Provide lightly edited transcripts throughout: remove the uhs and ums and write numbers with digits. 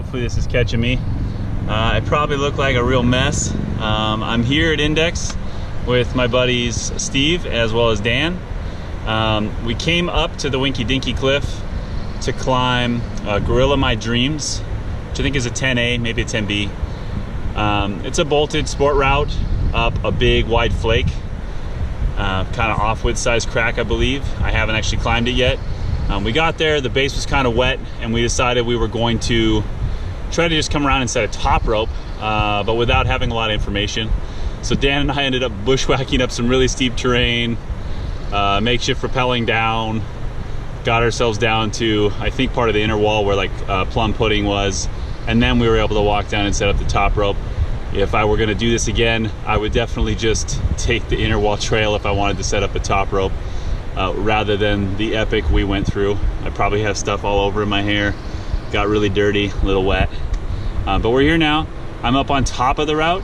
Hopefully this is catching me. I probably look like a real mess. I'm here at Index with my buddies Steve as well as Dan. We came up to the Winkie Dinkie Cliff to climb Gorilla My Dreams, which I think is a 10A, maybe a 10B. It's a bolted sport route up a big wide flake, kind of off-width size crack, I believe. I haven't actually climbed it yet. We got there, the base was kind of wet, and we decided we were going to try to just come around and set a top rope, but without having a lot of information. So Dan and I ended up bushwhacking up some really steep terrain, makeshift rappelling down, got ourselves down to, I think, part of the inner wall where like Plumb Pudding was, and then we were able to walk down and set up the top rope. If I were gonna do this again, I would definitely just take the inner wall trail if I wanted to set up a top rope, rather than the epic we went through. I probably have stuff all over in my hair, got really dirty, a little wet. But we're here now. I'm up on top of the route,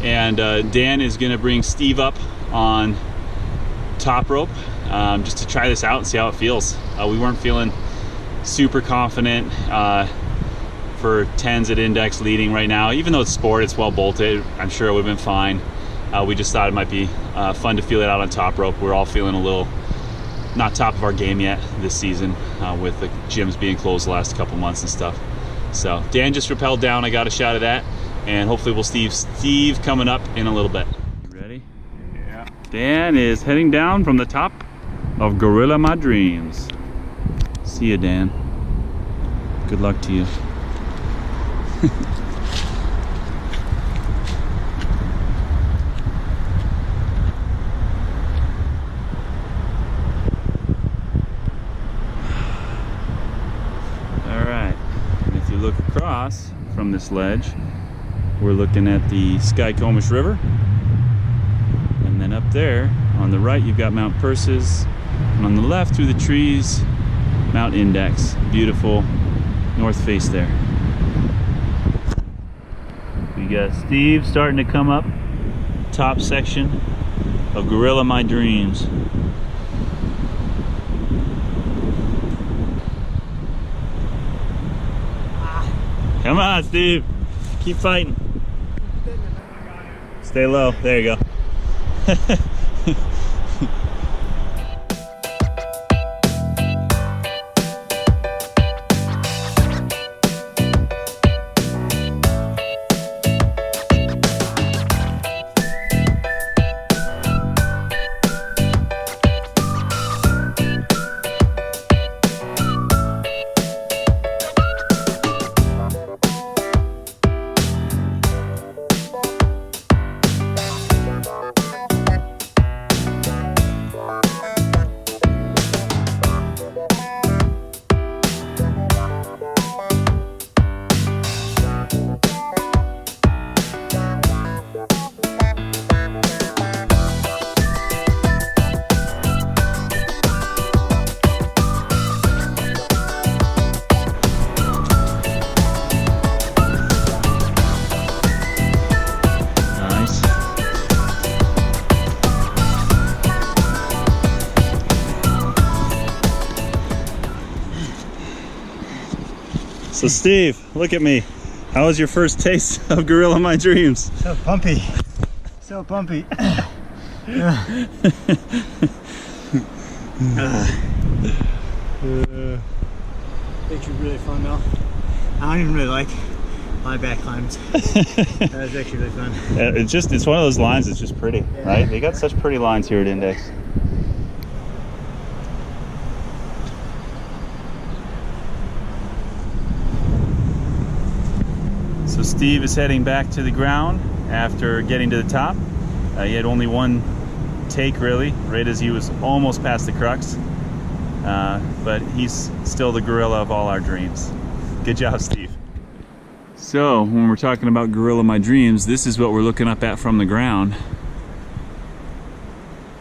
and Dan is gonna bring Steve up on top rope just to try this out and see how it feels. We weren't feeling super confident for 10s at Index leading right now. Even though it's sport, it's well bolted, I'm sure it would have been fine. We just thought it might be fun to feel it out on top rope. We're all feeling a little not top of our game yet this season, with the gyms being closed the last couple months and stuff. So Dan just rappelled down, I got a shot of that, and hopefully we'll Steve coming up in a little bit. You ready? Yeah. Dan is heading down from the top of Gorilla My Dreams. See you, Dan. Good luck to you. Alright, if you look across from this ledge, we're looking at the Skycomish River, and then up there on the right you've got Mount Persis, and on the left through the trees Mount Index. Beautiful north face there. We got Steve starting to come up top section of Gorilla My Dreams. Come on, Steve. Keep fighting. Stay low. There you go. So Steve, look at me. How was your first taste of Gorilla My Dreams? So bumpy. So bumpy. Makes you really fun though. I don't even really like my back climbs. That was actually really fun. Yeah, it's one of those lines that's just pretty, yeah. Right? They got such pretty lines here at Index. So Steve is heading back to the ground after getting to the top. He had only one take really, right as he was almost past the crux. But he's still the gorilla of all our dreams. Good job, Steve. So when we're talking about Gorilla My Dreams, this is what we're looking up at from the ground.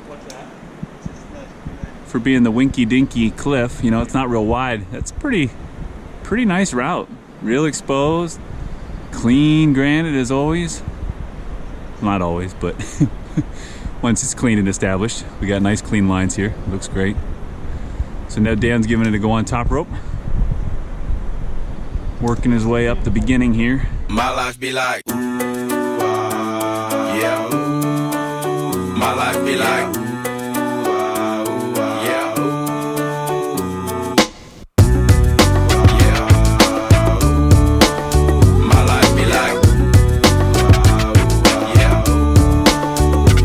What's that? For being the Winkie Dinkie Cliff, you know, it's not real wide. That's pretty nice route. Real exposed. Clean granite as always. Not always, but once it's clean and established. We got nice clean lines here. Looks great. So now Dan's giving it a go on top rope. working his way up the beginning here. My life be like, ooh, yeah, ooh. My life be like, ooh, yeah, ooh. Yeah, ooh. My life be like, yeah, ooh.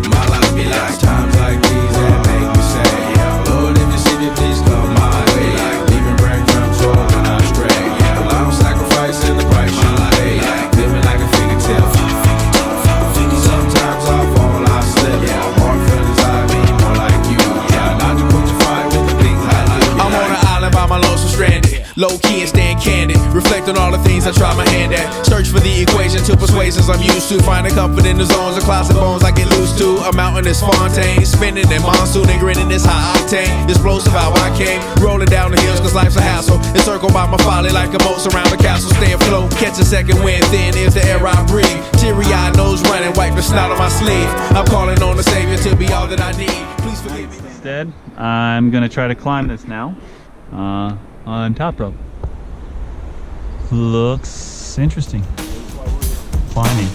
My life be like times like these that make me say, yeah, Lord, if you see me, please come my way. Like leaving breadcrumbs for when I stray. Yeah, I'm sacrificing the price you pay. Like living like a fairy tale. Sometimes I fall, I slip. Yeah, more feelings I be more like you. Yeah, not to put your fire with the things I do. I'm on an island by my lonesome stranded. Low key and staying candid. Reflect on all the things I try my hand at. Search for the equation to persuasions I'm used to. Finding comfort in the zones of clouds and bones I get loose to. A mountain is Fontaine. Spinning in monsoon and grinning is high octane. Explosive how I came. Rolling down the hills cause life's a hassle. Encircled by my folly like a moat surround the castle. Stay afloat. Catch a second wind. Thin is the air I breathe. Teary eyed nose running. Wipe the snot on my sleeve. I'm calling on the Savior to be all that I need. Please forgive me. Instead, I'm gonna try to climb this now on top rope. Looks interesting. Climbing.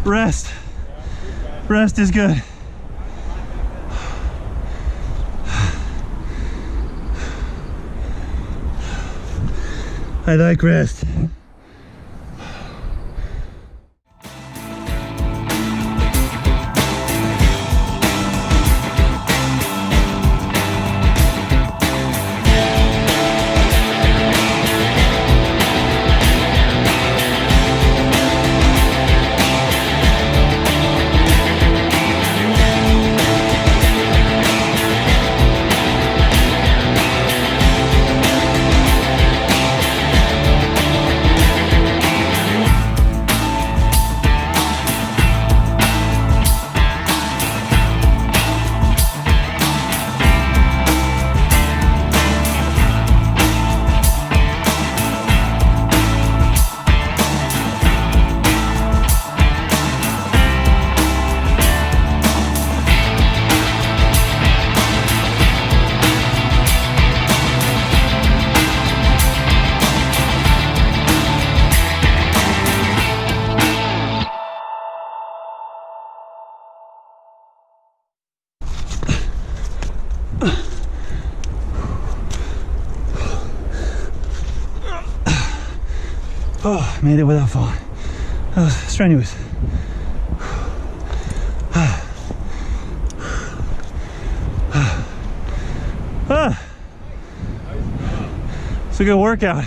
Rest. Rest is good. I like rest. Oh, made it without falling. That was strenuous. It's a good workout.